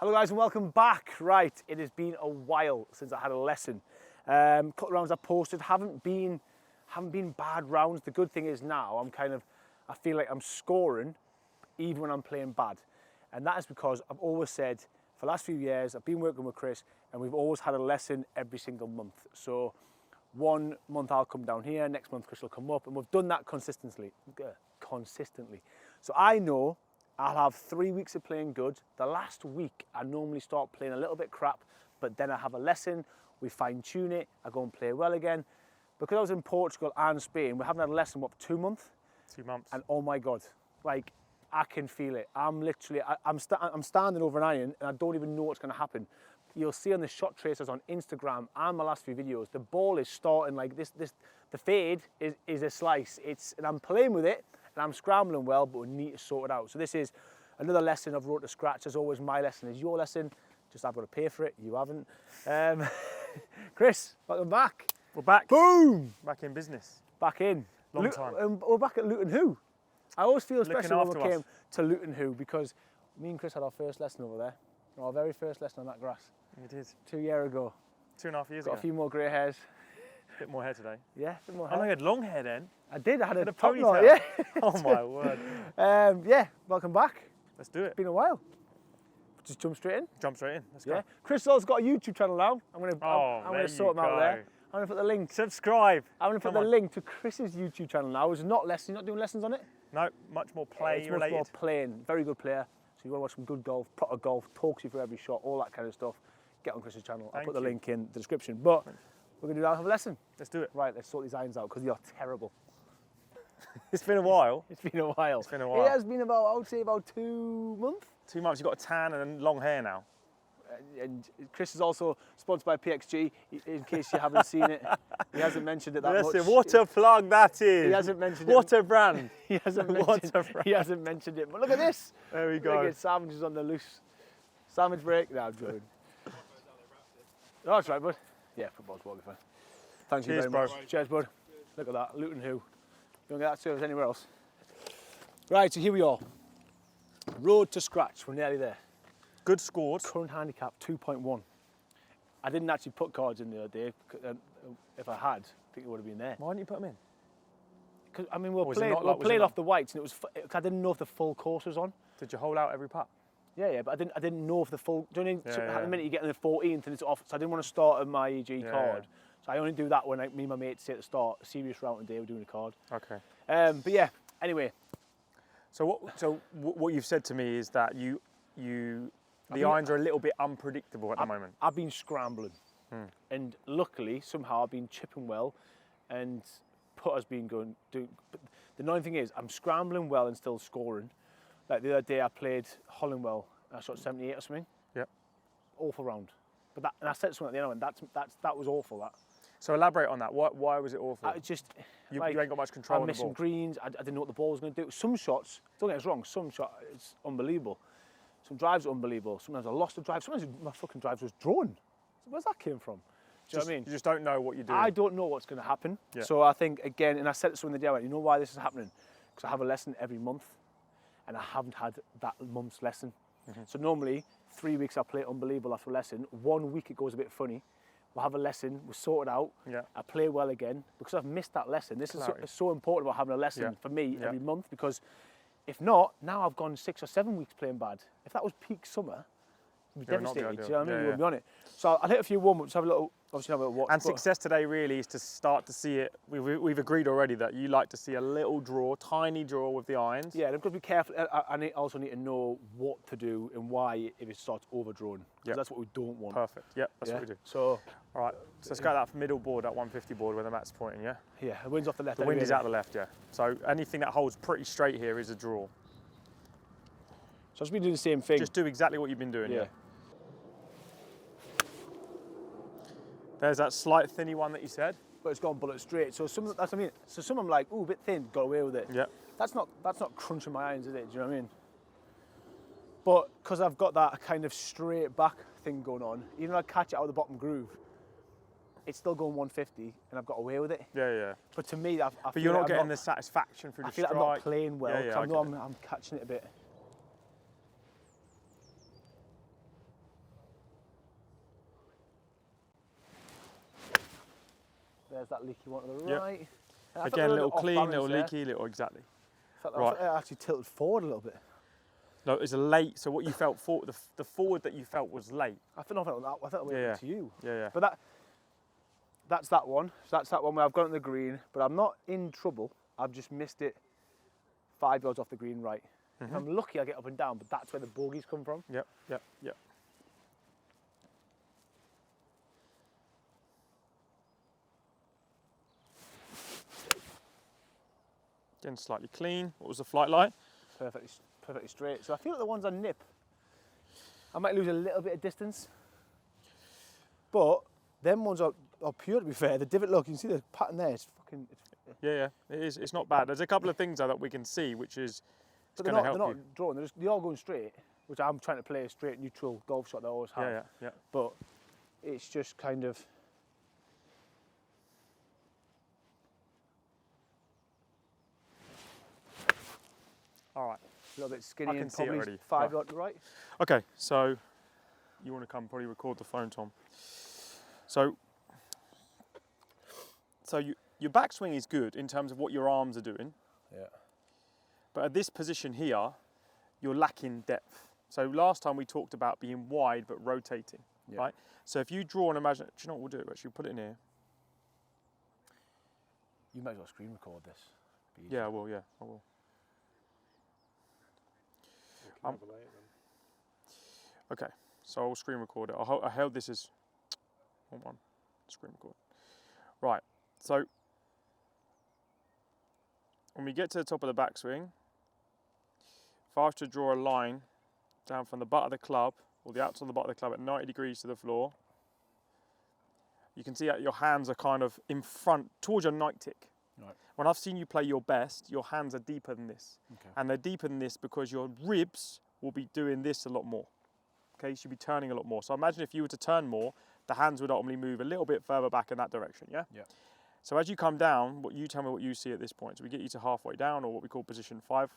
Hello guys and welcome back. Right, it has been a while since I had a lesson. Couple of rounds I posted haven't been bad rounds. The good thing is now I feel like I'm scoring even when I'm playing bad. And that is because I've always said for the last few years I've been working with Chris and we've always had a lesson every single month. So one month I'll come down here, next month Chris will come up, and we've done that consistently. So I know I'll have 3 weeks of playing good. The last week, I normally start playing a little bit crap, but then I have a lesson, we fine tune it, I go and play well again. Because I was in Portugal and Spain, we haven't had a lesson, what, 2 months? 2 months. And oh my God, like, I can feel it. I'm literally, I'm standing over an iron and I don't even know what's gonna happen. You'll see on the shot tracers on Instagram and my last few videos, the ball is starting like this, the fade is a slice. And I'm playing with it, and I'm scrambling well, but we need to sort it out. So this is another lesson I've wrote to scratch. As always, my lesson is your lesson. Just I've got to pay for it. You haven't. Chris, welcome back. We're back. Boom. Back in business. Back in. Long time. We're back at Luton Who. I always feel special when we after came to Luton Who because me and Chris had our first lesson over there. Our very first lesson on that grass. We did. 2 years ago. 2.5 years ago. Got a few more grey hairs. A bit more hair today. Yeah, a bit more Oh, hair. no, you had long hair then. I did. I had a ponytail. knot, yeah. Oh my word. Yeah, welcome back. Let's do it. It's been a while. Just jump straight in. Jump straight in. Let's go. Yeah. Chris has got a YouTube channel now. I'm gonna sort him out there. I'm gonna put the link. Subscribe. I'm gonna put the link to Chris's YouTube channel now. It's not lessons. You're not doing lessons on it. No, much more play it's related. much more playing. Very good player. So you want to watch some good golf, proper golf, talks you through every shot, all that kind of stuff. Get on Chris's channel. I'll put the link in the description. But we're gonna do that. Have a lesson. Let's do it. Right. Let's sort these irons out because they are terrible. It's been a while. It's been a while. It's been a while. It has been about, I would say, about 2 months. 2 months. You've got a tan and long hair now. And Chris is also sponsored by PXG, in case you haven't seen it. He hasn't mentioned it that much. What a plug that is. He hasn't mentioned it. What a brand. He hasn't mentioned it. But look at this. There we go. Look at sandwiches on the loose. Sandwich break. No, I'm joking. No, that's right, bud. Yeah, football's will be fine. Thank you very much. Cheers, bud. Look at that. Luton Who. You don't get that service anywhere else. Right, so here we are. Road to scratch. We're nearly there. Good scores. Current handicap 2.1. I didn't actually put cards in the other day. If I had, I think it would have been there. Why didn't you put them in? Because I mean, we're playing off the whites, and it was. I didn't know if the full course was on. Did you hold out every putt? Yeah, but I didn't know if the full. Do you know what I mean? Yeah. The minute you get in the 14th and it's off, so I didn't want to start a my EG card. So I only do that when me and my mates say at the start, a serious round today, we're doing a card. Okay. But yeah, anyway. So what you've said to me is that the irons are a little bit unpredictable at the moment. I've been scrambling, and luckily somehow I've been chipping well, and putter's been doing. But the annoying thing is I'm scrambling well and still scoring. Like the other day I played Hollingwell, and I shot 78 or something. Yep. Awful round. But and I said something at the end, and that was awful. That. So elaborate on that. Why was it awful? You ain't got much control on the ball. I'm missing greens. I didn't know what the ball was going to do. Some shots, don't get us wrong, some shot it's unbelievable. Some drives are unbelievable. Sometimes I lost a drive. Sometimes my fucking drives was drawn. Where's that came from? Do you know what I mean? You just don't know what you're doing. I don't know what's going to happen. Yeah. So I think, again, and I said it to someone the day, I went, you know why this is happening? Because I have a lesson every month, and I haven't had that month's lesson. So normally, 3 weeks I play unbelievable after a lesson. 1 week it goes a bit funny. We'll have a lesson, we'll sort it out. Yeah. I play well again. Because I've missed that lesson. This is so important about having a lesson for me every month, because if not, now I've gone 6 or 7 weeks playing bad. If that was peak summer, you'd be devastated. Do you know what I mean? You wouldn't be on it. So I'll hit a few warm-ups, have a little watch. And success today really is to start to see it. We've agreed already that you like to see a little draw, tiny draw with the irons. Yeah, I've got to be careful. I also need to know what to do and why if it starts overdrawn. Because that's what we don't want. Perfect. Yep, that's what we do. So, all right, so let's go that middle board, that 150 board where the mat's pointing, yeah? Yeah, the wind's off the left. The wind is out the left, yeah. So anything that holds pretty straight here is a draw. So I've just been doing the same thing. Just do exactly what you've been doing, yeah. There's that slight thinny one that you said. But it's gone bullet straight. So that's what I mean. So some I'm like, ooh, a bit thin, got away with it. Yeah. That's not crunching my irons, is it? Do you know what I mean? But because I've got that kind of straight back thing going on, even though I catch it out of the bottom groove, it's still going 150, and I've got away with it. Yeah, yeah. But to me, but you're not getting the satisfaction through the strike. I feel like I'm not playing well. Yeah, I know I'm catching it a bit. there's that leaky one to the Yep. right. I Again, felt little off clean, balance little there. leaky, little exactly. I Right. felt it actually tilted forward a little bit. No, it was a late. So what you felt for the forward that you felt was late. I felt it went Yeah. to you. Yeah. But that's that one. So that's that one where I've got it on the green, but I'm not in trouble. I've just missed it 5 yards off the green right. If I'm lucky, I get up and down, but that's where the bogeys come from. Yep. Again, slightly clean. What was the flight like? Perfectly straight. So I feel like the ones I nip, I might lose a little bit of distance. But them ones are pure, to be fair. The divot, look, you can see the pattern there. It's fucking. Yeah. It is. It's not bad. There's a couple of things though that we can see, which is But going to they're help not you. drawing. They're all going straight, which I'm trying to play a straight, neutral golf shot that I always have. Yeah. But it's just kind of. All right. A little bit skinny I can and see it probably already. 5 yards to the right. Okay, so you want to come probably record the phone, Tom. So your backswing is good in terms of what your arms are doing, Yeah. but at this position here, you're lacking depth. So last time we talked about being wide but rotating, Yeah. right? So if you draw and imagine, do you know what we'll do? Actually, we'll put it in here. You might as well screen record this. Yeah, I will. Okay, so I'll screen record it. I held this as one screen record. Right, so when we get to the top of the backswing, if I was to draw a line down from the butt of the club, or the outside of the butt of the club at 90 degrees to the floor, you can see that your hands are kind of in front, towards your night tick. Right. When I've seen you play your best, your hands are deeper than this. Okay. And they're deeper than this because your ribs will be doing this a lot more. Okay, you should be turning a lot more. So imagine if you were to turn more, the hands would ultimately move a little bit further back in that direction, yeah? Yeah. So as you come down, you tell me what you see at this point. So we get you to halfway down, or what we call position 5.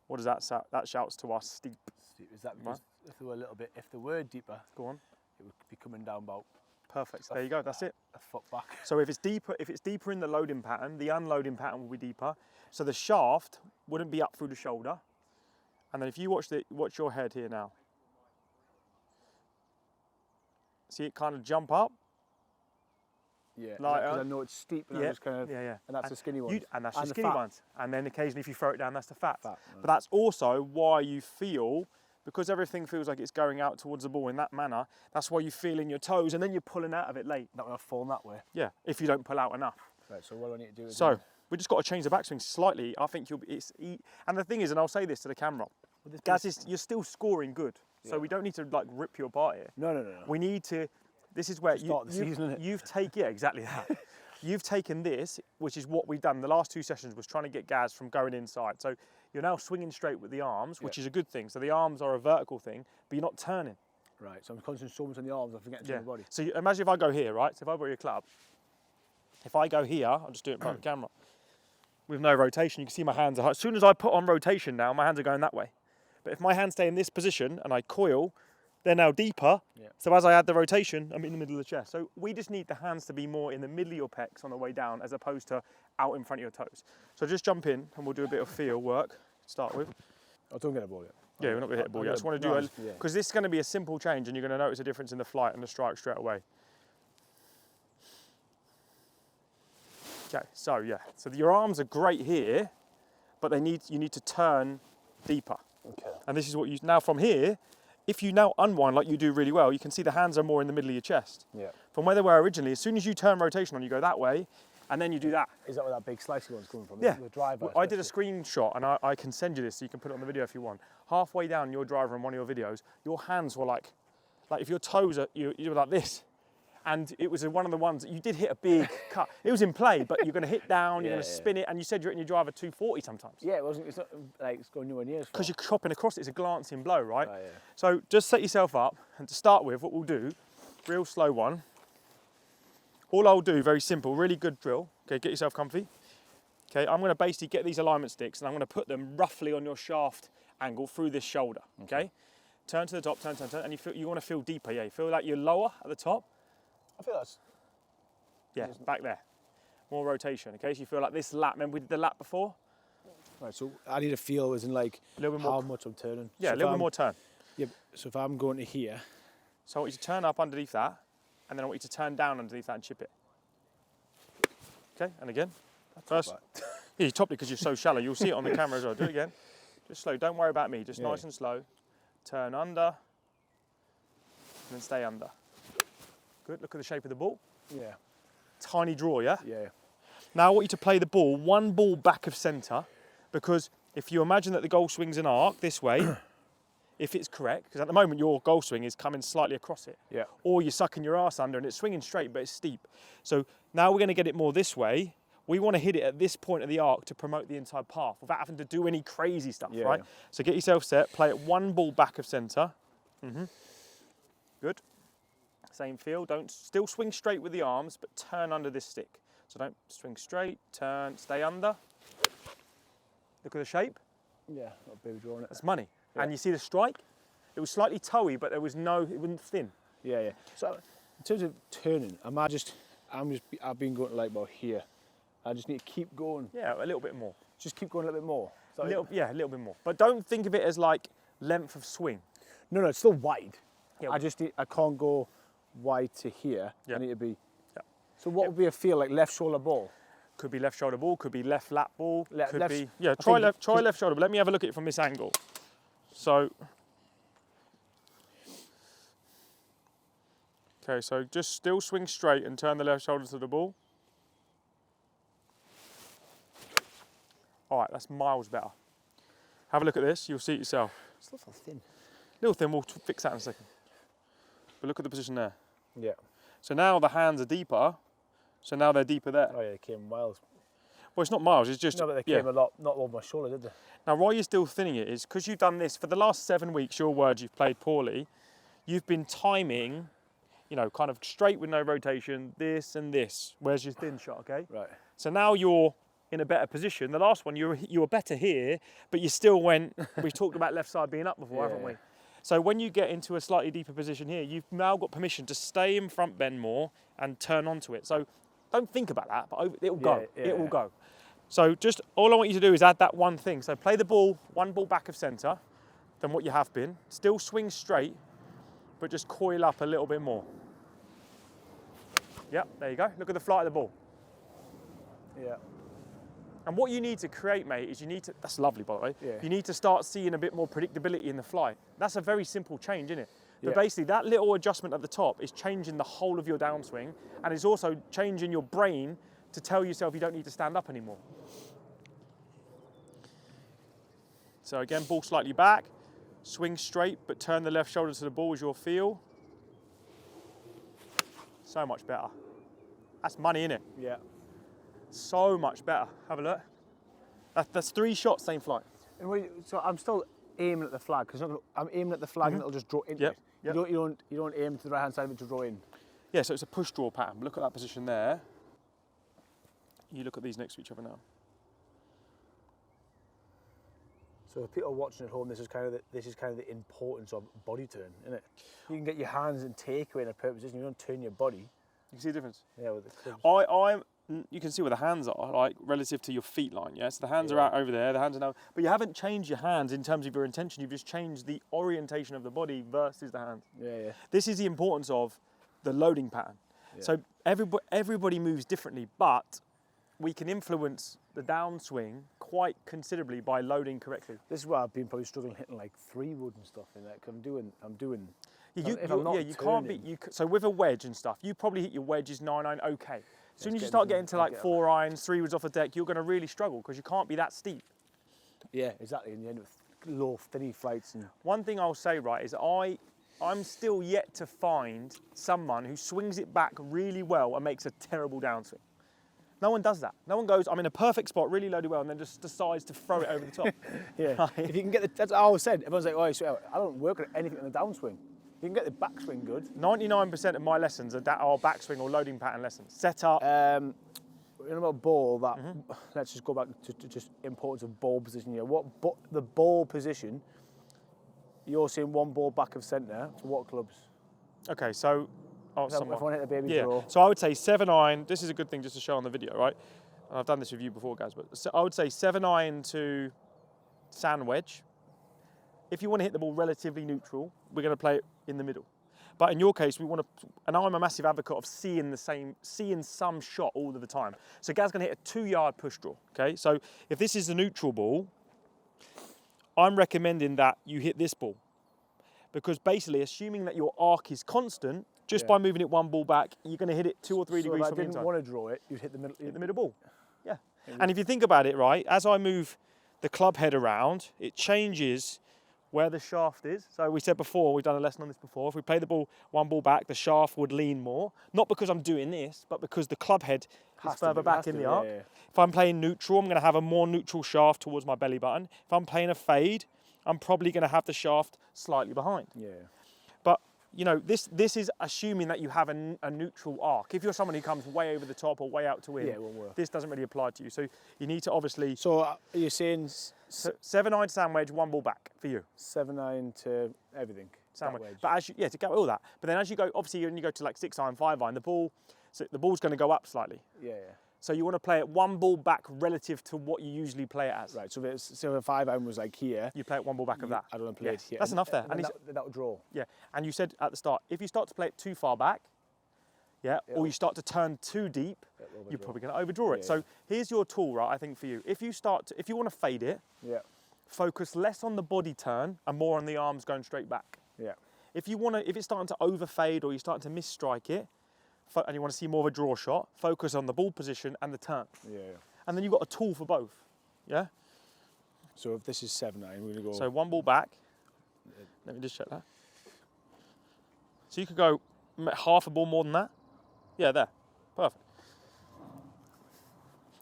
What does that sound? That shouts to us steep. Is that because if they were deeper, Go on. it would be coming down about Perfect. There you go. That's it. a foot back? So if it's deeper in the loading pattern, the unloading pattern will be deeper. So the shaft wouldn't be up through the shoulder. And then if you watch your head here now. See it kind of jump up? Yeah. Like, Because I know it's steep and I'm just kind of. Yeah. And that's the skinny one. And that's the And the skinny fat. ones. And then occasionally if you throw it down, that's the fat. Fat, But that's also why you feel, because everything feels like it's going out towards the ball in that manner, that's why you feel in your toes and then you're pulling out of it late. Not going to fall that way. Yeah, if you don't pull out enough. Right, so what do I need to do? So we just got to change the backswing slightly. I think and the thing is, and I'll say this to the camera, Gaz, you're still scoring good. So Yeah. we don't need to like rip you apart here. No. We need to, this is where Start the season, innit? you've taken, yeah, exactly that. You've taken this, which is what we've done. The last 2 sessions was trying to get Gaz from going inside. So you're now swinging straight with the arms, which is a good thing. So the arms are a vertical thing, but you're not turning. Right, so I'm concentrating so much on the arms, I'm forgetting to my body. So imagine if I go here, right? So if I brought your club, if I go here, I'll just do it in front of the camera. With no rotation, you can see my hands are, as soon as I put on rotation now, my hands are going that way. But if my hands stay in this position and I coil, they're now deeper. Yeah. So as I add the rotation, I'm in the middle of the chest. So we just need the hands to be more in the middle of your pecs on the way down, as opposed to out in front of your toes. So just jump in and we'll do a bit of feel work to start with. I don't get a ball yet. Yeah, we're not going to hit the ball yet. I just want to do because this is going to be a simple change and you're going to notice a difference in the flight and the strike straight away. Okay, so yeah, so your arms are great here, but you need to turn deeper. Okay. And this is what you, now from here, if you now unwind like you do really well, you can see the hands are more in the middle of your chest. Yeah. From where they were originally, as soon as you turn rotation on, you go that way, and then you do that. Is that where that big slicey one's coming from? Yeah. The driver. Well, I did a screenshot, and I can send you this so you can put it on the video if you want. Halfway down your driver in one of your videos, your hands were like if your toes are, you were like this. And it was one of the ones that you did hit a big cut. It was in play, but you're going to hit down, you're going to spin it, and you said you're hitting your driver 240 sometimes. Yeah, it's not like it's going nowhere near as far. Because you're chopping across it, it's a glancing blow, right? Right, yeah. So just set yourself up, and to start with, what we'll do, real slow one. All I'll do, very simple, really good drill. Okay, get yourself comfy. Okay, I'm going to basically get these alignment sticks, and I'm going to put them roughly on your shaft angle through this shoulder. Okay, turn to the top, turn, and you want to feel deeper. Yeah, you feel like you're lower at the top. I feel that's... Yeah, back there. more rotation. Okay, so you feel like this lap. Remember we did the lap before? Right, so I need to feel as in like A little bit more. how much I'm turning. Yeah, so a little bit more turn. Yeah, so if I'm going to here. So I want you to turn up underneath that, and then I want you to turn down underneath that and chip it. Okay, and again. First, yeah, you topped it because you're so shallow. You'll see it on the camera as well. Do it again. Just slow. Don't worry about me. Just nice and slow. Turn under, and then stay under. Good. Look at the shape of the ball. Yeah. Tiny draw, yeah? Yeah. Now I want you to play the ball one ball back of centre, because if you imagine that the goal swing's an arc this way, if it's correct, because at the moment your goal swing is coming slightly across it, Yeah. or you're sucking your arse under and it's swinging straight but it's steep. So now we're going to get it more this way. We want to hit it at this point of the arc to promote the inside path without having to do any crazy stuff, right? Yeah. So get yourself set, play it one ball back of centre. Good. Same feel, don't still swing straight with the arms, but turn under this stick. So don't swing straight, turn, stay under. Look at the shape. Yeah, got a baby draw on it. That's money. Yeah. And you see the strike? It was slightly toey, but there was no, it wasn't thin. Yeah, yeah. So in terms of turning, I've been going like about here. I just need to keep going. Yeah, a little bit more. Just keep going a little bit more. Yeah, a little bit more. But don't think of it as like length of swing. No, it's still wide. Yeah. I can't go wide to here. Yeah. I need to be. Yeah. So what would be a feel like left shoulder ball? Could be left shoulder ball, could be left lat ball, could left- be, yeah, I try think- left shoulder, but let me have a look at it from this angle. So, okay, so just still swing straight and turn the left shoulder to the ball. All right, that's miles better. Have a look at this, you'll see it yourself. Still so thin. Little thin, we'll fix that in a second. But look at the position there. Yeah. So now the hands are deeper, so now they're deeper there. Oh yeah, they came miles. Well, it's not miles, it's just, No, but they yeah. came a lot, not over my shoulder, did they? Now, why you're still thinning it is because you've done this for the last 7 weeks, your words, you've played poorly. You've been timing, you know, kind of straight with no rotation, this and this. Where's your thin shot, okay? Right. So now you're in a better position. The last one, you were better here, but you still went, we've talked about left side being up before, haven't we? So when you get into a slightly deeper position here, you've now got permission to stay in front bend more and turn onto it. So don't think about that, but it'll go, it will go. So just all I want you to do is add that one thing. So play the ball, one ball back of centre than what you have been. Still swing straight, but just coil up a little bit more. Yep, there you go. Look at the flight of the ball. Yeah. And what you need to create, mate, is you need to, that's lovely by the way, Yeah. you need to start seeing a bit more predictability in the flight. That's a very simple change, isn't it? But Yeah. basically that little adjustment at the top is changing the whole of your downswing, and it's also changing your brain to tell yourself you don't need to stand up anymore. So again, ball slightly back, swing straight, but turn the left shoulder to the ball as your feel. So much better. That's money, innit? Yeah. So much better. Have a look. That's 3 shots, same flight. And so I'm still aiming at the flag because I'm aiming at the flag and it'll just draw into it. Yep. You don't aim to the right hand side of it to draw in. Yeah, so it's a push draw pattern. Look at that position there. You look at these next to each other now. So if people are watching at home, this is kind of the importance of body turn, isn't it? You can get your hands and take away in a perfect position. You don't turn your body. You can see the difference. Yeah, with the clubs. You can see where the hands are, like relative to your feet line. Yeah, so the hands are out over there. The hands are now, but you haven't changed your hands in terms of your intention. You've just changed the orientation of the body versus the hands. Yeah. This is the importance of the loading pattern. Yeah. So everybody moves differently, but we can influence the downswing quite considerably by loading correctly. This is why I've been probably struggling hitting like 3-wood and stuff in that. Cause I'm doing. You can't be. So with a wedge and stuff, you probably hit your wedges 9-9 okay. As soon as you start getting to like 4 irons, 3 woods off the deck, you're going to really struggle because you can't be that steep. Yeah, exactly. And you end up with low, thinny flights. And One thing I'll say, right, is I'm still yet to find someone who swings it back really well and makes a terrible downswing. No one does that. No one goes, I'm in a perfect spot, really loaded well, and then just decides to throw it over the top. yeah, if you can get that's what I always said. Everyone's like, oh, so I don't work on anything in the downswing. You can get the backswing good. 99% of my lessons are backswing or loading pattern lessons. Set up. In about ball, that let's just go back to just importance of ball position here. The ball position? You're saying one ball back of centre. So what clubs? Okay, so Oh, if I want to hit a baby yeah. draw. So I would say 7-iron. This is a good thing just to show on the video, right? I've done this with you before, guys, but I would say 7-iron to sand wedge. If you want to hit the ball relatively neutral, we're going to play it in the middle. But in your case, we want to, and I'm a massive advocate of seeing some shot all of the time. So Gaz's going to hit a 2-yard push draw, okay? So if this is the neutral ball, I'm recommending that you hit this ball. Because basically, assuming that your arc is constant, just by moving it one ball back, you're going to hit it 2 or 3 degrees if from I the inside. didn't want to draw it, you'd hit the middle. Hit the middle ball, yeah. And if you think about it, right, as I move the club head around, it changes where the shaft is. So we said before, we've done a lesson on this before, if we play the ball one ball back, the shaft would lean more. Not because I'm doing this, but because the club head is further back in the arc. Yeah. If I'm playing neutral, I'm going to have a more neutral shaft towards my belly button. If I'm playing a fade, I'm probably going to have the shaft slightly behind. Yeah. But you know, this is assuming that you have a neutral arc. If you're someone who comes way over the top or way out to win, Yeah, it won't work. this doesn't really apply to you. So you need to obviously... So are you saying 7-iron sand wedge, one ball back for you. 7-iron to everything? Sand wedge. Wedge. But as you, yeah, to get all that. But then as you go, obviously when you go to like 6-iron, 5-iron, the ball's going to go up slightly. Yeah. So you want to play it one ball back relative to what you usually play it as. Right, so if a 5-iron was like here, You play it one ball back of that. I don't want to play it here. That's enough there. And that would draw. Yeah, and you said at the start, if you start to play it too far back, or you start to turn too deep, you're probably going to overdraw it. Yeah. So here's your tool, right? I think for you, if you want to fade it, focus less on the body turn and more on the arms going straight back. Yeah. If it's starting to overfade or you're starting to misstrike it, and you want to see more of a draw shot, focus on the ball position and the turn. Yeah. And then you've got a tool for both. Yeah. So if this is 7-iron, we're going to go. So one ball back. Let me just check that. So you could go half a ball more than that. Yeah, there. Perfect.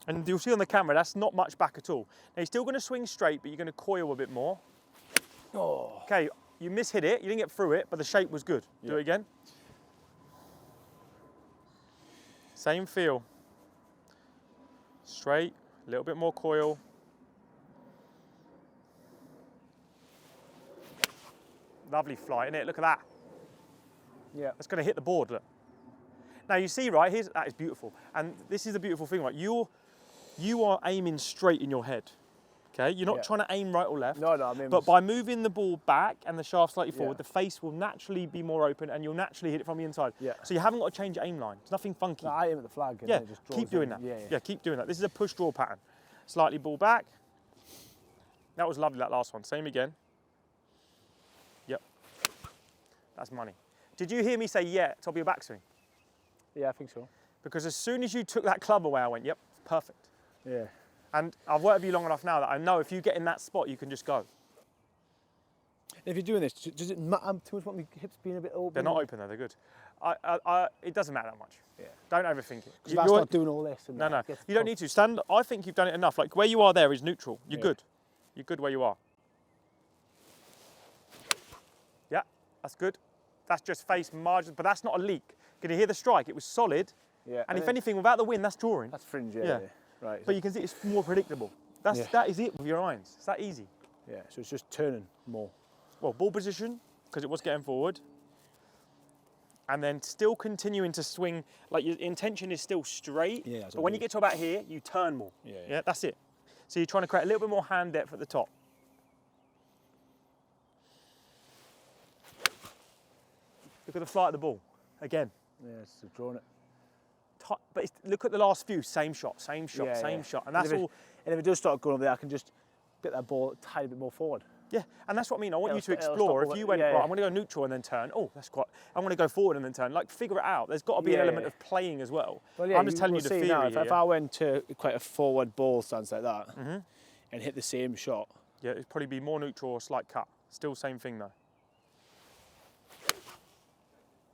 And you'll see on the camera, that's not much back at all. Now you're still going to swing straight, but you're going to coil a bit more. Oh. Okay, you mishit it, you didn't get through it, but the shape was good. Do it again. Same feel. Straight, a little bit more coil. Lovely flight, isn't it? Look at that. Yeah. That's going to hit the board, look. Now you see, right, that is beautiful. And this is the beautiful thing, right? You are aiming straight in your head, okay? You're not trying to aim right or left. No, I mean... But by moving the ball back and the shaft slightly forward, the face will naturally be more open and you'll naturally hit it from the inside. Yeah. So you haven't got to change your aim line. It's nothing funky. No, I aim at the flag and Yeah, it just draws keep doing that. Yeah. Yeah, keep doing that. This is a push-draw pattern. Slightly ball back. That was lovely, that last one. Same again. Yep. That's money. Did you hear me say yeah, top of your backswing? Yeah, I think so. Because as soon as you took that club away, I went, yep, perfect. Yeah. And I've worked with you long enough now that I know if you get in that spot, you can just go. If you're doing this, does it matter too much about my hips being a bit open? They're not open though, they're good. It doesn't matter that much. Yeah. Don't overthink it. Because that's not doing all this. And no, you don't need to. Stand. I think you've done it enough. Like where you are there is neutral. You're good. You're good where you are. Yeah, that's good. That's just face margin, but that's not a leak. Can you hear the strike? It was solid. Yeah. And if anything, without the wind, that's drawing. That's fringe, yeah. Right. But you can see it's more predictable. That is it with your irons. It's that easy. Yeah, so it's just turning more. Well, ball position, because it was getting forward. And then still continuing to swing, like your intention is still straight. Yeah, but when you get to about here, you turn more. Yeah, that's it. So you're trying to create a little bit more hand depth at the top. Look at the flight of the ball, again. Yeah, it's drawing it. But look at the last few, same shot. And that's all. And if it does start going over there, I can just get that ball a tiny bit more forward. Yeah, and that's what I mean. I want you to explore. If you went, right, I'm going to go neutral and then turn. Oh, that's quite. I'm going to go forward and then turn. Like, figure it out. There's got to be an element of playing as well. I'm just telling you the theory now, here. if I went to quite a forward ball stance like that and hit the same shot. Yeah, it'd probably be more neutral or slight cut. Still same thing though.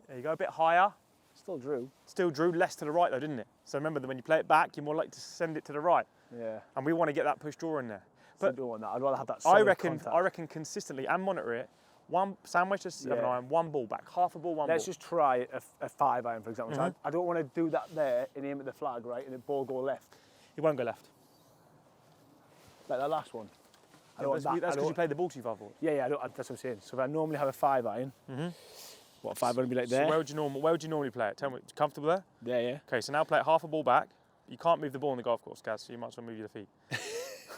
There you go, a bit higher. Still drew. Still drew, less to the right though, didn't it? So remember that when you play it back, you're more likely to send it to the right. Yeah. And we want to get that push draw in there. But don't want that. I'd rather have that solid contact. I reckon consistently and monitor it. One sandwich to 7-iron, one ball back, half a ball, one ball. Let's just try a 5-iron, for example. So I don't want to do that there and aim at the flag, right, and the ball go left. It won't go left. Like that last one. That's because you played the ball too far forward. Yeah, that's what I'm saying. So if I normally have a 5-iron, What, 500 be like So there? where would you normally play it? Tell me, comfortable there? Yeah, yeah. Okay, so now play it half a ball back. You can't move the ball on the golf course, Gaz, so you might as well move your feet.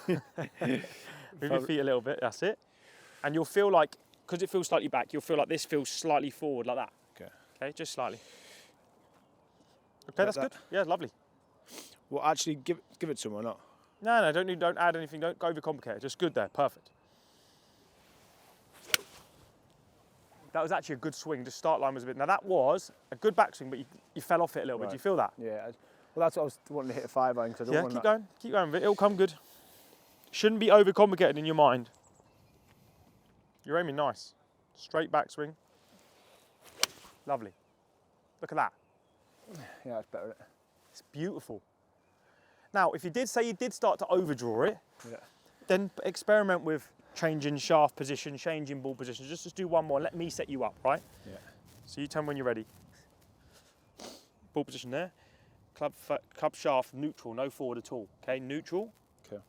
Move your feet a little bit, that's it. And you'll feel like, because it feels slightly back, you'll feel like this feels slightly forward, like that. Okay. Okay, just slightly. Okay, that's good. Yeah, lovely. Well, actually, give it to him or not? No, don't add anything, don't go overcomplicate. Just good there, perfect. That was actually a good swing, just start line was a bit. Now that was a good backswing, but you fell off it a little bit. Do you feel that? Yeah. Well, that's what I was wanting to hit a 5 iron because I don't want that. Keep going with it, it'll come good. Shouldn't be overcomplicated in your mind. You're aiming nice. Straight backswing. Lovely. Look at that. Yeah, that's better. It's beautiful. Now, if you did say you did start to overdraw it, then experiment with changing shaft position, changing ball position. Just do one more. Let me set you up, right? Yeah. So you tell me when you're ready. Ball position there. Club shaft neutral, no forward at all. Okay, neutral. Okay.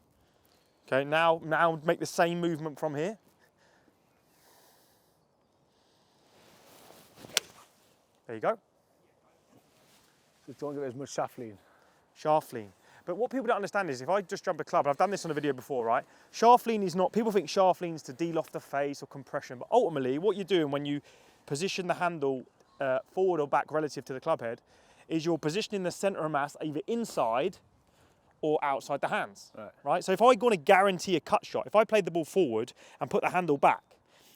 Okay, now make the same movement from here. There you go. Just don't give it as much shaft lean. Shaft lean. But what people don't understand is if I just jump a club, I've done this on a video before, right? Shaft lean is not, people think shaft lean is to deal off the face or compression, but ultimately what you're doing when you position the handle forward or back relative to the club head is you're positioning the centre of mass either inside or outside the hands, right? So if I want to guarantee a cut shot, if I played the ball forward and put the handle back,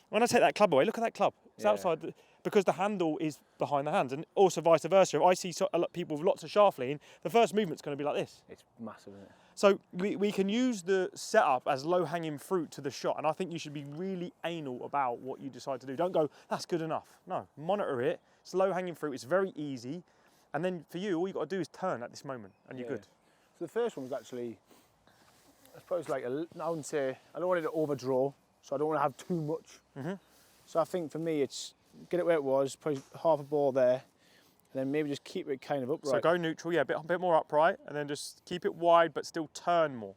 when I take that club away, look at that club. It's outside, because the handle is behind the hands, and also vice versa. If I see a lot of people with lots of shaft lean, the first movement's going to be like this. It's massive, isn't it? So we can use the setup as low-hanging fruit to the shot, and I think you should be really anal about what you decide to do. Don't go, that's good enough. No, monitor it. It's low-hanging fruit. It's very easy. And then for you, all you've got to do is turn at this moment, and you're good. So the first one was actually, I suppose, like, I wouldn't say, I don't want it to overdraw, so I don't want to have too much. So I think for me, it's get it where it was, probably half a ball there, and then maybe just keep it kind of upright. So go neutral, yeah, a bit more upright, and then just keep it wide, but still turn more.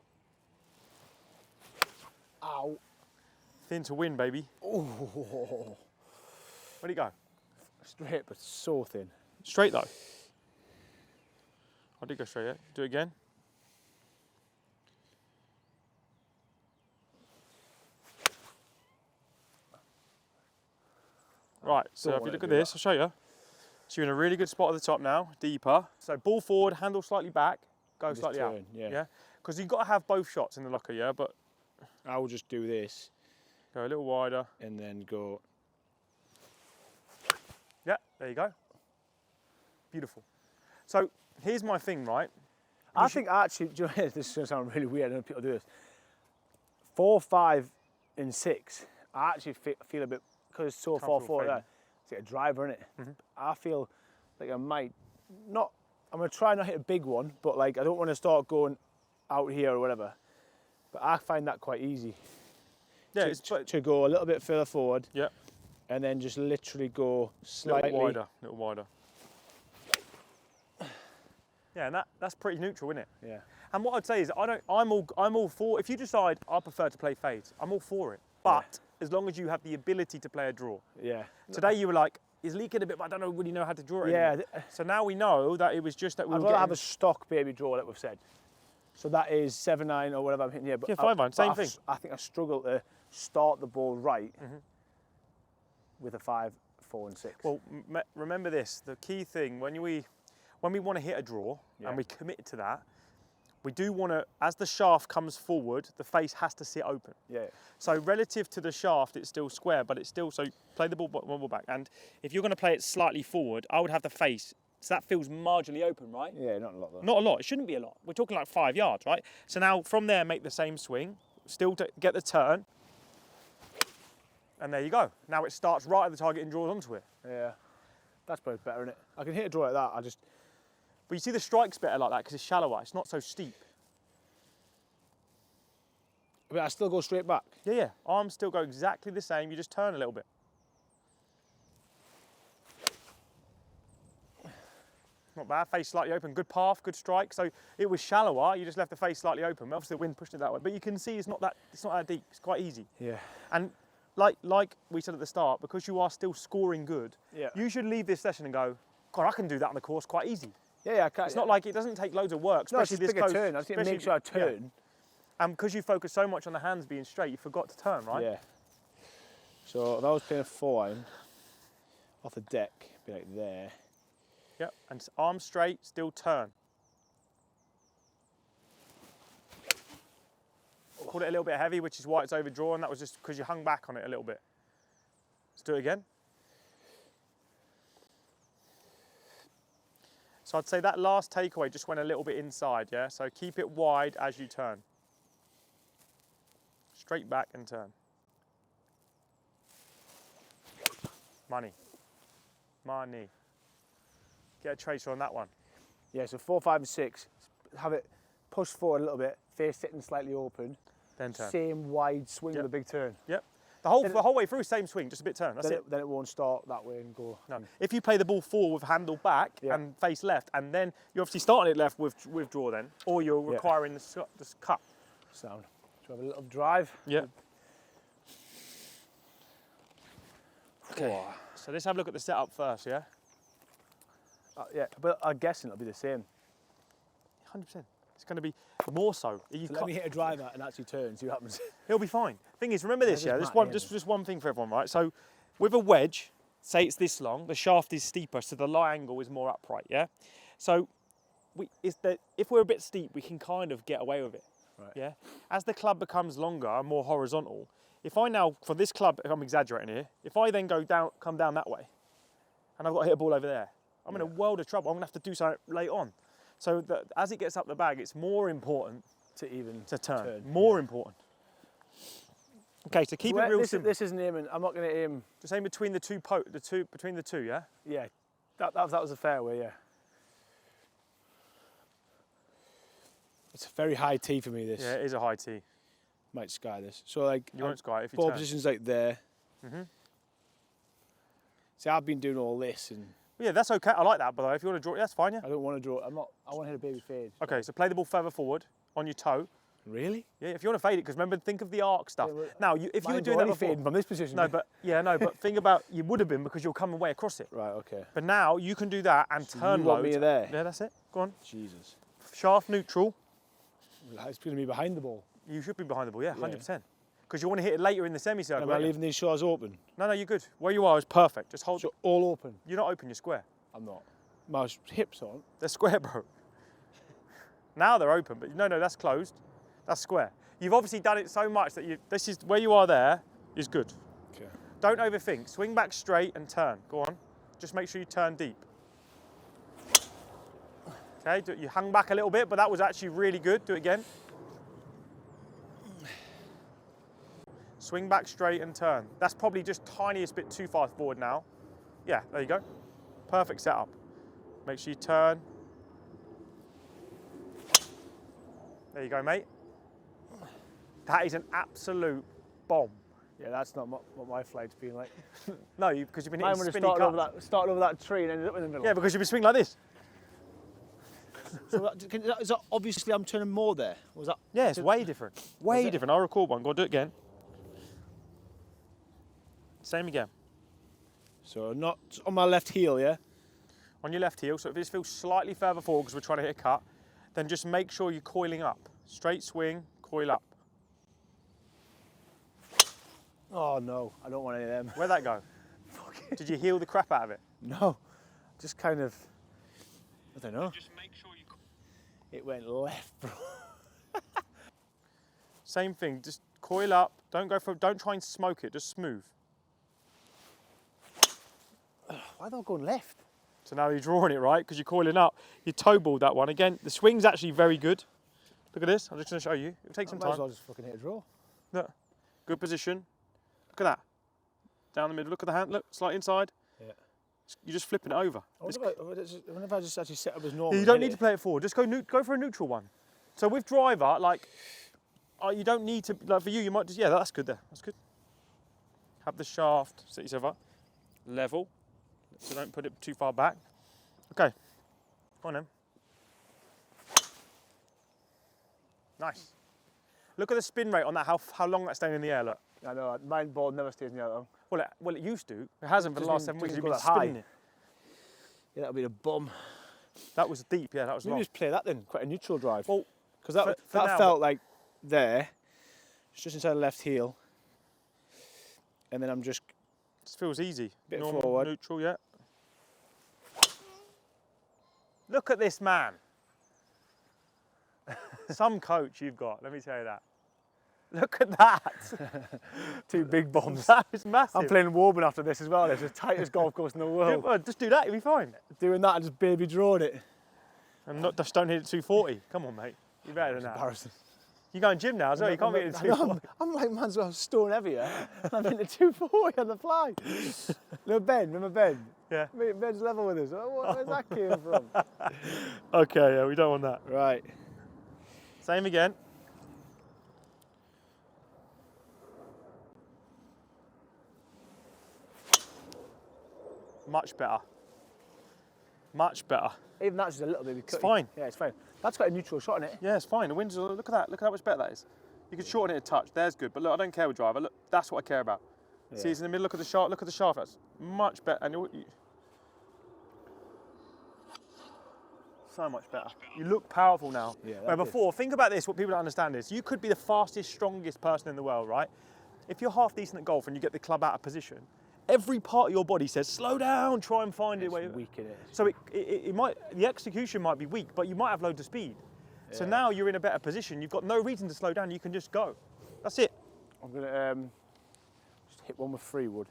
Ow. Thin to win, baby. Oh. Where'd it go? Straight, but so thin. Straight though. I did go straight, yeah. Do it again. Right, so if you look at this, I'll show you. So you're in a really good spot at the top now, deeper. So ball forward, handle slightly back, go slightly out. Yeah. Because you've got to have both shots in the locker, yeah, but I will just do this. Go a little wider. And then go. Yeah, there you go. Beautiful. So here's my thing, right? I think actually, do you know, this is going to sound really weird, I know people do this. 4, 5, and 6, I actually feel a bit, because it's so far forward there, it's like a driver, isn't it? I feel like I might not, I'm going to try not hit a big one, but like I don't want to start going out here or whatever. But I find that quite easy. Yeah, to go a little bit further forward. Yeah. And then just literally go slightly. A little wider. Yeah, and that's pretty neutral, isn't it? Yeah. And what I'd say is I'm all for, if you decide I prefer to play fades, I'm all for it. But as long as you have the ability to play a draw. Yeah. Today you were like, he's leaking a bit, but I don't really know how to draw it. Yeah. So now we know that it was just that we I'd were rather have a stock baby draw that we've said. So that is 7-9 or whatever I'm hitting here. But yeah, 5-9, same thing. I think I struggle to start the ball right with a 5, 4, and 6. Well, remember this, the key thing, when we want to hit a draw and we commit to that, we do want to, as the shaft comes forward, the face has to sit open. Yeah. So relative to the shaft, it's still square, but it's still, so play the ball one ball back. And if you're going to play it slightly forward, I would have the face, so that feels marginally open, right? Yeah, not a lot though. Not a lot, it shouldn't be a lot. We're talking like 5 yards, right? So now from there, make the same swing, still to get the turn, and there you go. Now it starts right at the target and draws onto it. Yeah, that's probably better, isn't it? I can hit a draw like that, But you see the strike's better like that because it's shallower, it's not so steep. But I still go straight back? Yeah, arms still go exactly the same, you just turn a little bit. Not bad, face slightly open, good path, good strike. So it was shallower, you just left the face slightly open. Obviously the wind pushed it that way, but you can see it's not that deep, it's quite easy. Yeah. And like we said at the start, because you are still scoring good, Yeah. you should leave this session and go, God, I can do that on the course quite easy. Yeah, I can't. It's not like it doesn't take loads of work, No, it's especially just this bigger close. turn. I just need to make sure I turn. And because you focus so much on the hands being straight, you forgot to turn, right? Yeah. So if I was playing a 4-iron off the deck, be like there. Yep. And arms straight, still turn. Caught it a little bit heavy, which is why it's overdrawn. That was just because you hung back on it a little bit. Let's do it again. So I'd say that last takeaway just went a little bit inside, yeah? So keep it wide as you turn. Straight back and turn. Money. Money. Get a tracer on that one. Yeah, so 4, 5, and 6. Have it push forward a little bit, face sitting slightly open. Then turn. Same wide swing with a big turn. Yep. The whole way through, same swing, just a bit turn. That's it. Then it won't start that way and go. No. If you play the ball forward with handle back and face left, and then you're obviously starting it left with draw then, or you're requiring this cut. Sound. So have a little drive. Yeah. Okay. So let's have a look at the setup first, yeah? Yeah, but I'm guessing it'll be the same. 100%. It's going to be more so. So let me hit a driver and actually turn, see what happens. It'll be fine. Thing is, remember this, yeah? Just one thing for everyone, right? So with a wedge, say it's this long, the shaft is steeper, so the lie angle is more upright, yeah? So if we're a bit steep, we can kind of get away with it, yeah? As the club becomes longer and more horizontal, if I now, for this club, if I'm exaggerating here, if I then come down that way, and I've got to hit a ball over there, I'm in a world of trouble. I'm going to have to do something later on. So that as it gets up the bag, it's more important to turn. More important. Okay, so keep it real simple. This isn't aiming. I'm not going to aim. Just aim between between the two, yeah? Yeah, that was a fairway, yeah. It's a very high tee for me, this. Yeah, it is a high tee. Might sky this. So like, you won't sky it if you ball turn. positions like there. See, I've been doing all this and. Yeah, that's okay. I like that, by the way. If you want to draw it, that's fine, yeah? I don't want to draw it. I want to hit a baby fade. Okay, so play the ball further forward on your toe. Really? Yeah, if you want to fade it, because remember, think of the arc stuff. Yeah, now, if you were doing that before, fading from this position. No, but think about you would have been because you're coming way across it. Right. Okay. But now you can do that and turn you want loads. me there? Yeah, that's it. Go on. Jesus. Shaft neutral. It's going to be behind the ball. You should be behind the ball. Yeah, 100%. Because you want to hit it later in the semicircle. Am I leaving these shores open? No, you're good. Where you are is perfect. Just hold. So all open. You're not open. You're square. I'm not. My hips aren't. They're square, bro. Now they're open, but no, that's closed. That's square. You've obviously done it so much that this is where you are there is good. Okay. Don't overthink. Swing back straight and turn. Go on. Just make sure you turn deep. Okay, you hung back a little bit, but that was actually really good. Do it again. Swing back straight and turn. That's probably just tiniest bit too far forward now. Yeah, there you go. Perfect setup. Make sure you turn. There you go, mate. That is an absolute bomb. Yeah, that's not what my flag's been like. No, because you've been hitting spinny started over that tree and ended up in the middle. Yeah, because you've been swinging like this. So is that obviously I'm turning more there? Was that? Yeah, it's way different. Way different. I'll record one. Go on, do it again. Same again. So not on my left heel, yeah? On your left heel. So if this feels slightly further forward because we're trying to hit a cut, then just make sure you're coiling up. Straight swing, coil up. Oh no, I don't want any of them. Where'd that go? Did you heel the crap out of it? No, just kind of, I don't know. Just make sure you... It went left, bro. Same thing, just coil up. Don't try and smoke it, just smooth. Why are they all going left? So now you're drawing it right because you're coiling up. You toe balled that one. Again, the swing's actually very good. Look at this. I'm just going to show you. It'll take some time. Might as well just fucking hit a draw. Look, good position. Look at that. Down the middle. Look at the hand. Look, slight inside. Yeah. You're just flipping it over. I wonder if I just actually set up as normal. You don't need to play it forward. Just go for a neutral one. So with driver, like, you don't need to. Like for you, you might just. Yeah, that's good there. That's good. Have the shaft. Set yourself up. Level. So don't put it too far back. Okay. On then. Nice. Look at the spin rate on that, how long that's staying in the air, look. I know, mine ball never stays in the other. Well, it used to. It hasn't for the last 7 weeks. You've been that high. spinning it. Yeah, that'll be the bum. That was deep, yeah, that was Maybe long. just play that then, quite a neutral drive. Well, because that now, felt like there, it's just inside the left heel. And then I'm just... Just feels easy. Bit Normal, forward. neutral, yeah. Look at this man. Some coach you've got, let me tell you that. Look at that. 2 big bombs. That is massive. I'm playing Woburn after this as well. It's the tightest golf course in the world. Well, just do that, you'll be fine. Doing that and just baby drawing it. And just don't hit it 240. Come on, mate. You're better than that. Embarrassing. You go in gym now as well, you can't hit it 240. I'm like, man's well stone heavier. I'm hitting 240 on the fly. Remember Ben? Remember Ben? Yeah. Ben's level with us. Where's that came from? Okay, yeah, we don't want that. Right. Same again. Much better. Much better. Even that's just a little bit. It's fine. Yeah, it's fine. That's quite a neutral shot, isn't it? Yeah, it's fine. The wind's, look at that. Look at how much better that is. You can shorten it a touch. There's good. But look, I don't care with driver. Look, that's what I care about. Yeah. See, it's in the middle. Look at the shaft. Look at the shaft. That's much better. And so much better. You look powerful now. Yeah, Where that's before, think about this. What people don't understand is you could be the fastest, strongest person in the world, right? If you're half decent at golf and you get the club out of position, every part of your body says, slow down, try and find it. It's weak in it. So it might, the execution might be weak, but you might have loads of speed. Yeah. So now you're in a better position. You've got no reason to slow down. You can just go. That's it. I'm gonna just hit one with 3 wood.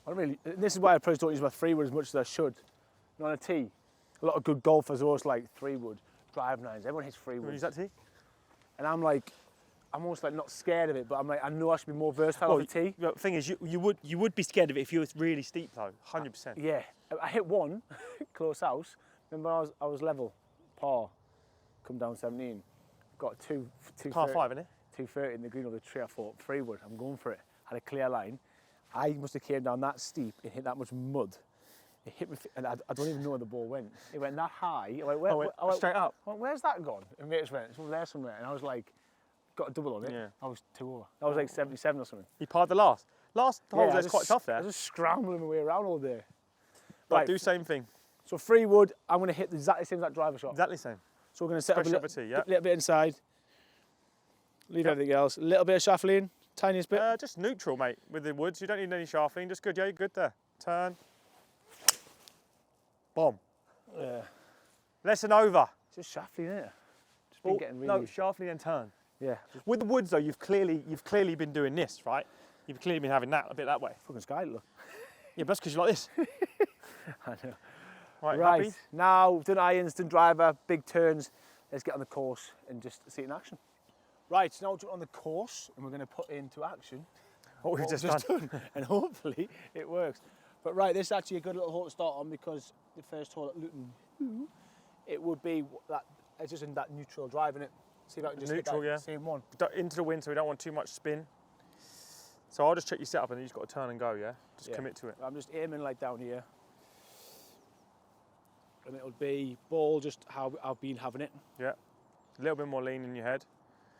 I don't really. This is why I probably don't use my 3 wood as much as I should. Not on a tee. A lot of good golfers always like 3 wood, drive 9s. Everyone hits 3 wood. Use that tee? And I'm like, I'm almost like not scared of it, but I'm like, I know I should be more versatile on the tee. The thing is, you would be scared of it if you were really steep though, 100%. Yeah, I hit one close house. Remember, I was level, par, come down 17. Got two Par 5, isn't it? 230 in the green of the tree. I thought 3 wood. I'm going for it. Had a clear line. I must have came down that steep and hit that much mud. It hit me, and I don't even know where the ball went. It went that high. I went, straight up. I went, where's that gone? And mates went, it's over there somewhere. And I was like, got a double on it. Yeah. I was 2 over. I was like 77 or something. You parred the last. Last hole, that's quite tough there. I was just scrambling my way around all day. Right, do same thing. So 3 wood, I'm going to hit exactly the same as that driver shot. Exactly the same. So we're going to set up a little bit inside. Leave everything else. A little bit of shaft lean, tiniest bit. Just neutral, mate, with the woods. You don't need any shaft lean. Just good. Yeah, you're good there. Turn. Bomb. Yeah. Lesson over. It's just shaft lean, isn't it? Just been getting really... No, shaft lean and turn. Yeah. With the woods though, you've clearly been doing this, right? You've clearly been having that a bit that way. Fucking sky, look. Yeah, but that's because you like this. I know. Right, happy? Now we've done irons, done driver, big turns. Let's get on the course and just see it in action. Right, so now we're on the course and we're going to put into action what we've just done. And hopefully it works. But right, this is actually a good little hole to start on because the first hole at Luton, it would be that, it's just in that neutral drive, innit? See if I can just neutral, hit that same one. Into the wind so we don't want too much spin. So I'll just check your setup and then you've just got to turn and go, yeah? Just commit to it. I'm just aiming like down here. And it'll be ball just how I've been having it. Yeah. A little bit more lean in your head.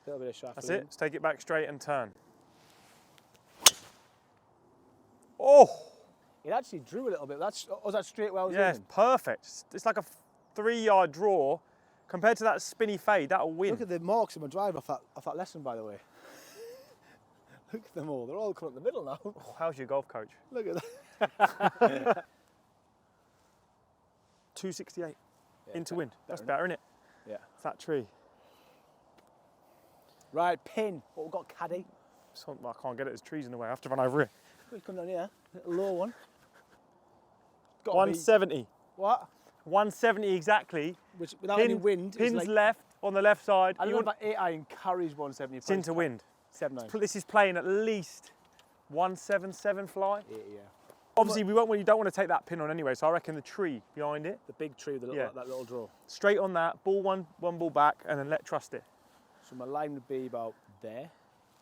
A little bit of shaft. That's it. Just take it back straight and turn. Oh! It actually drew a little bit. Was that straight where I was Yeah, aiming? it's perfect. It's like a 3-yard draw compared to that spinny fade. That'll win. Look at the marks in my drive off that lesson, by the way. Look at them all. They're all coming up the middle now. Oh, how's your golf coach? Look at that. 268 into wind. That's better, isn't it? Yeah. It's that tree. Right, pin. What we've got, caddy. I can't get it. There's trees in the way. I have to run over it. We'll come down here. Little low one. 170. What? 170 exactly. Which, without any wind, Pins like, left on the left side. I don't know about 8 iron carries 170. It's into wind. 7 iron. This is playing at least 177 fly. Yeah. Obviously, you don't want to take that pin on anyway, so I reckon the tree behind it. The big tree, with that little draw. Straight on that, ball one ball back, and then trust it. So my line would be about there.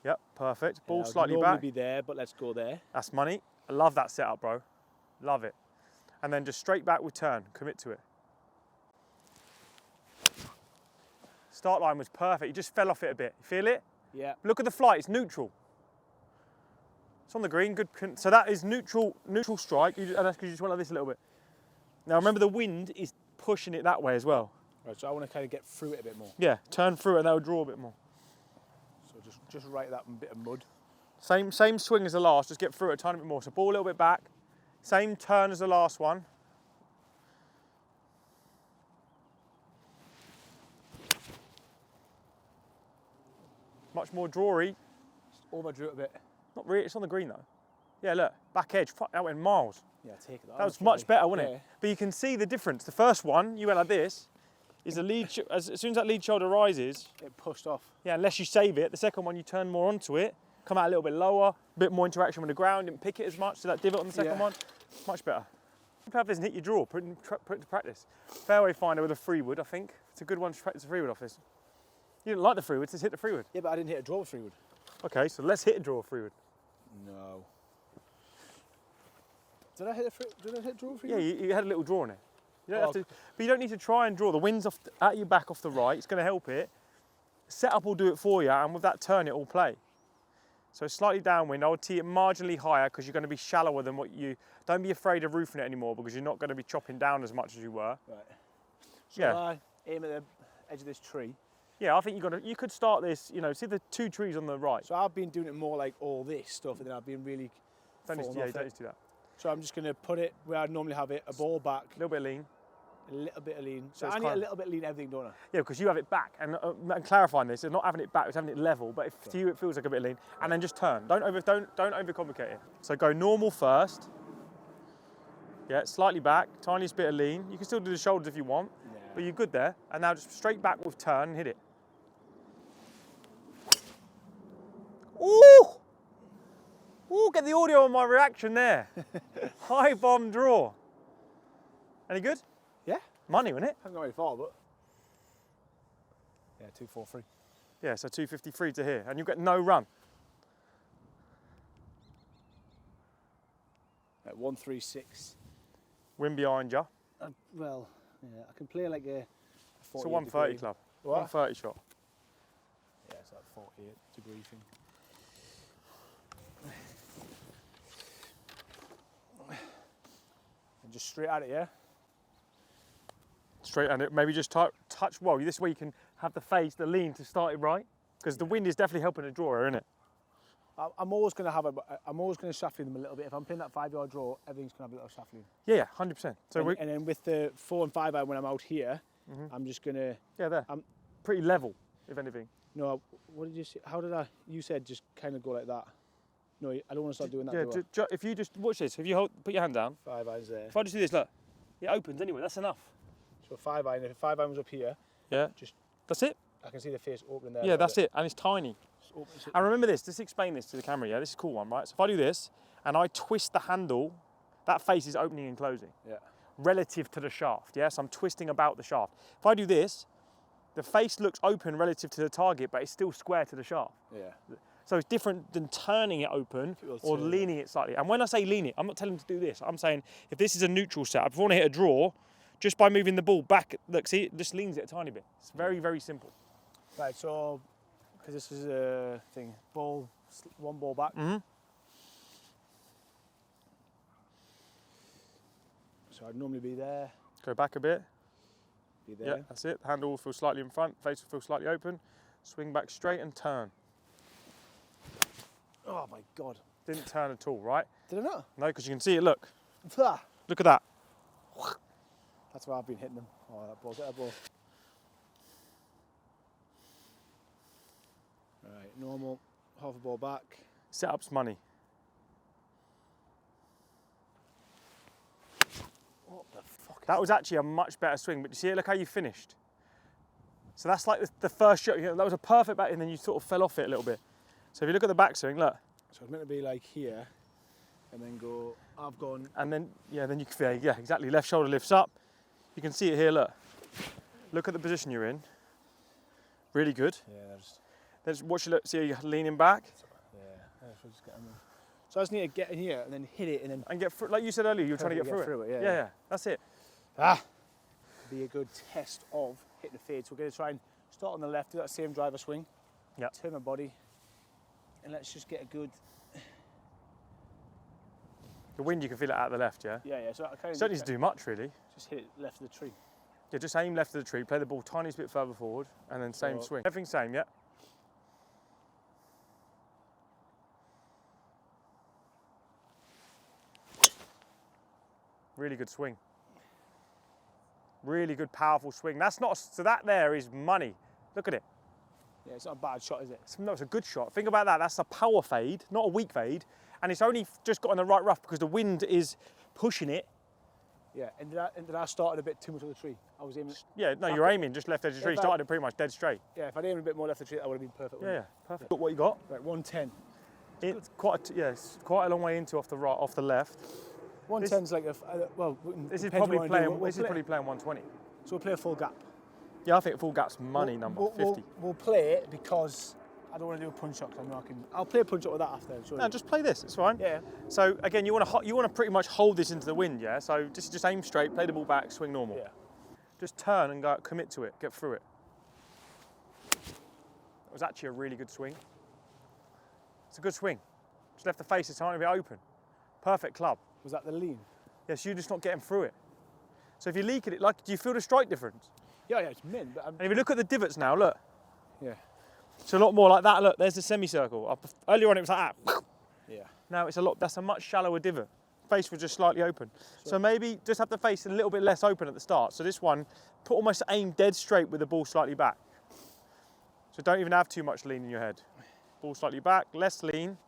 Yep, perfect. Ball slightly normally back. Be there, but let's go there. That's money. I love that setup, bro. Love it. And then just straight back with turn. Commit to it. Start line was perfect. You just fell off it a bit. You feel it? Yeah. Look at the flight. It's neutral. It's on the green, good. So that is neutral strike, and that's because you just went like this a little bit. Now remember the wind is pushing it that way as well. Right, so I want to kind of get through it a bit more. Yeah, turn through it and that'll draw a bit more. So just right that bit of mud. Same swing as the last, just get through it a tiny bit more. So ball a little bit back, same turn as the last one. Much more drawy. Overdrew it a bit. Not really, it's on the green though. Yeah, look, back edge, fuck, that went miles. Yeah, take it. That was much better, wasn't yeah. it? But you can see the difference. The first one, you went like this, is the lead, as soon as that lead shoulder rises, It pushed off. yeah, unless you save it. The second one, you turn more onto it, come out a little bit lower, a bit more interaction with the ground, didn't pick it as much, so that divot on the second one, much better. Have this and hit your draw, put it to practice. Fairway finder with a 3-wood, I think. It's a good one to practice a 3-wood off this. You didn't like the 3-wood, just hit the 3-wood. Yeah, but I didn't hit a draw with 3-wood. Okay, so let's hit a draw 3-wood. No. Did I hit a draw with 3-wood? Yeah, you had a little draw on it. You don't have to, but you don't need to try and draw. The wind's off at your back off the right. It's going to help it. Setup will do it for you, and with that turn, it will play. So it's slightly downwind. I would tee it marginally higher because you're going to be shallower than what you. Don't be afraid of roofing it anymore because you're not going to be chopping down as much as you were. Right. So Yeah. I aim at the edge of this tree. Yeah, I think you could start this. You know, see the 2 trees on the right. So I've been doing it more like all this stuff, and then I've been really. Don't need to, falling yeah, off you don't it. need to do that. So I'm just going to put it where I normally have it, a ball back, A little bit lean. a little bit of lean. So it's I need a kind of- little bit lean everything, don't I? Yeah, because you have it back, and clarifying this, it's not having it back, it's having it level. But if to you it feels like a bit lean, and then just turn. Don't overcomplicate it. So go normal first. Yeah, slightly back, tiniest bit of lean. You can still do the shoulders if you want, but you're good there. And now just straight back with turn and hit it. Ooh! Ooh, get the audio on my reaction there. High bomb draw. Any good? Yeah. Money, wasn't it? Hasn't gone very far, but. Yeah, 243. Yeah, so 253 to here, and you get no run. At 136. Wind behind you. Well, yeah, I can play like a 48 It's a 130 degree. club. What? 130 shot. Yeah, it's like 48 degree thing. And just straight at it, yeah? Straight and it maybe just touch well. This way you can have the face, the lean to start it right. Because the wind is definitely helping the drawer, isn't it? I'm always going to shaft lean them a little bit. If I'm playing that 5-yard draw, everything's going to have a little shaft lean. Yeah, 100%. So And then with the 4 and 5 iron when I'm out here, I'm just going to. yeah, there. Pretty level, if anything. No, what did you say? How did I? You said just kind of go like that. No, I don't want to start doing that. Yeah, if you just watch this, if you put your hand down. 5 irons there. If I just do this, look, it opens anyway. That's enough. So 5 iron. If a 5 iron was up here, Yeah. just That's it. I can see the face opening there. Yeah, that's it, and it's tiny. Just opens it. And remember this. Just explain this to the camera. Yeah, this is a cool one, right? So if I do this and I twist the handle, that face is opening and closing. Yeah. Relative to the shaft. Yes, I'm twisting about the shaft. If I do this, the face looks open relative to the target, but it's still square to the shaft. Yeah. So it's different than turning it open People or turn it. leaning it slightly. And when I say lean it, I'm not telling them to do this. I'm saying if this is a neutral setup, if I want to hit a draw, just by moving the ball back, look, see, it just leans it a tiny bit. It's very, very simple. Right. So, because this is a thing, one ball back. Mm-hmm. So I'd normally be there. Go back a bit. Be there. Yeah, that's it. Handle will feel slightly in front, face will feel slightly open. Swing back straight and turn. Oh my God. Didn't turn at all, right? Did I not? No, because you can see it, look. Ah, Look at that. that's where I've been hitting them. Oh, that ball's at a ball. Right, normal, half a ball back. Setup's money. What the fuck? That was actually a much better swing, but you see it, look how you finished. So that's like the first shot, you know, that was a perfect back, and then you sort of fell off it a little bit. So if you look at the backswing, look. So it's meant to be like here, and then go. I've gone. And then, yeah, then you can, yeah, exactly. Left shoulder lifts up. You can see it here, look. Look at the position you're in. Really good. Yeah, Then just watch it, look, see how you're leaning back. yeah. Just get in there. So I just need to get in here and then hit it and then. And get through, like you said earlier, you were trying to get through it. Yeah, that's it. Be a good test of hitting the fade. So we're going to try and start on the left, do that same driver swing. Yeah. Turn my body, and let's just get a good The wind, you can feel it out the left, yeah? Yeah, yeah. So I kind You don't need to do much, really. Just hit it left of the tree. Yeah, just aim left of the tree, play the ball tiniest bit further forward, and then same swing. Everything same, yeah? Really good swing. Really good, powerful swing. That's not, so that there is money. Look at it. Yeah, it's not a bad shot, is it? No, it's a good shot. Think about that. That's a power fade, not a weak fade. And it's only just got in the right rough because the wind is pushing it. Yeah, and did I start a bit too much of the tree? I was aiming. Yeah, no, you're aiming just left edge of the tree. Started it pretty much dead straight. Yeah, if I'd aimed a bit more left of the tree, that would have been perfect. Yeah, perfect. Look what you got. Right, 110. It's quite, it's quite a long way into off the right, off the left. 110's like well. This is probably playing. This is probably playing 120. So we'll play a full gap. Yeah, I think full gap's money number 50. We'll play it because I don't want to do a punch shot because I know I can. I'll play a punch shot with that after. No, just play this. It's fine. Yeah. So again, you want to pretty much hold this into the wind, yeah. So just aim straight, play the ball back, swing normal. Yeah. Just turn and go, commit to it, get through it. That was actually a really good swing. It's a good swing. Just left the face a tiny bit open. Perfect club. Was that the lean? Yes, you're just not getting through it. So if you leak it, like, do you feel the strike difference? Yeah, yeah, it's min. But and if you look at the divots now, look. Yeah. It's a lot more like that. Look, there's the semicircle. Earlier on, it was like that. Yeah. Now it's a lot. That's a much shallower divot. Face was just slightly open. So maybe just have the face a little bit less open at the start. So this one, almost aim dead straight with the ball slightly back. So don't even have too much lean in your head. Ball slightly back, less lean.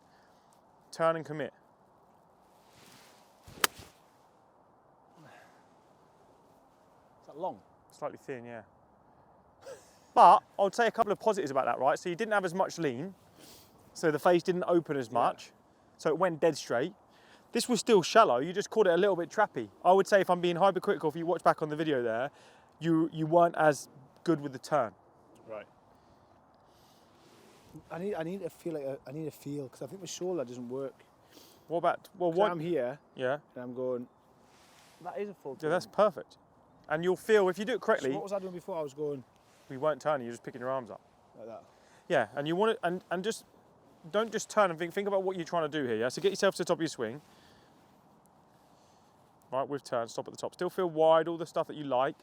Turn and commit. Is that long? Slightly thin, yeah. But I would say a couple of positives about that, right? So you didn't have as much lean, so the face didn't open as much, so it went dead straight. This was still shallow, you just caught it a little bit trappy. I would say if I'm being hypercritical, if you watch back on the video there, you weren't as good with the turn. Right. I need to feel because I think my shoulder doesn't work. What about, well, what? I'm here, yeah, and I'm going, that is a full turn. Yeah, that's perfect. And you'll feel, if you do it correctly. So what was I doing before? I was going. We weren't turning, you're just picking your arms up. Like that. Yeah, and you want to, and just, don't just turn and think about what you're trying to do here, yeah? So get yourself to the top of your swing. Right, with turn, stop at the top. Still feel wide, all the stuff that you like.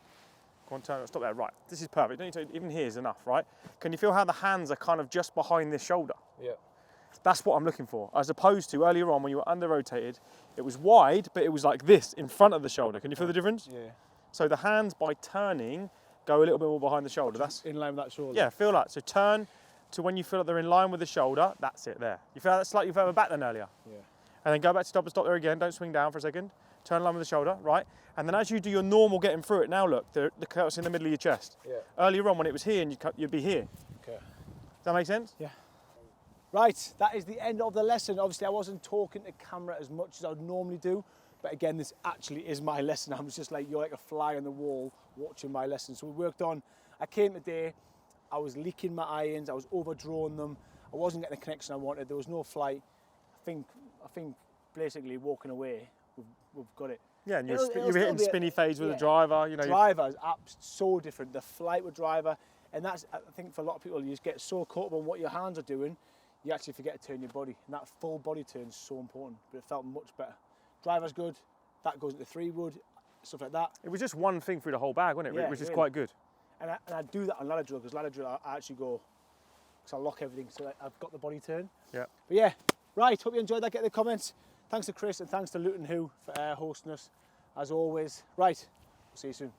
Go on, turn, stop there, right. This is perfect, don't need to, even here is enough, right? Can you feel how the hands are kind of just behind this shoulder? Yeah. That's what I'm looking for, as opposed to earlier on when you were under-rotated, it was wide, but it was like this, in front of the shoulder. Can you feel the difference? Yeah. So the hands, by turning, go a little bit more behind the shoulder. That's in line with that shoulder. Yeah, feel that. So turn to when you feel like they're in line with the shoulder. That's it there. You feel that slightly further back than earlier. Yeah. And then go back to stop and stop there again. Don't swing down for a second. Turn in line with the shoulder, right? And then as you do your normal getting through it, now look, the cut's in the middle of your chest. Yeah. Earlier on when it was here, and you'd be here. Okay. Does that make sense? Yeah. Right, that is the end of the lesson. Obviously, I wasn't talking to camera as much as I would normally do. But again, this actually is my lesson. I was just like, you're like a fly on the wall watching my lesson. So we worked on, I came today, I was leaking my irons, I was overdrawing them. I wasn't getting the connection I wanted. There was no flight. I think basically walking away, we've got it. Yeah, and you were hitting spinny fades with the driver. You know, driver is so different. The flight with driver, and that's, I think for a lot of people, you just get so caught up on what your hands are doing, you actually forget to turn your body. And that full body turn is so important, but it felt much better. Driver's good, that goes into 3-wood, stuff like that. It was just one thing through the whole bag, wasn't it? Yeah, Which is really. quite good. And I do that on ladder drill, because ladder drill I actually go, because I lock everything, so I've got the body turn. Yeah. But yeah, right, hope you enjoyed that, get in the comments. Thanks to Chris and thanks to Luton Who for hosting us, as always. Right, we'll see you soon.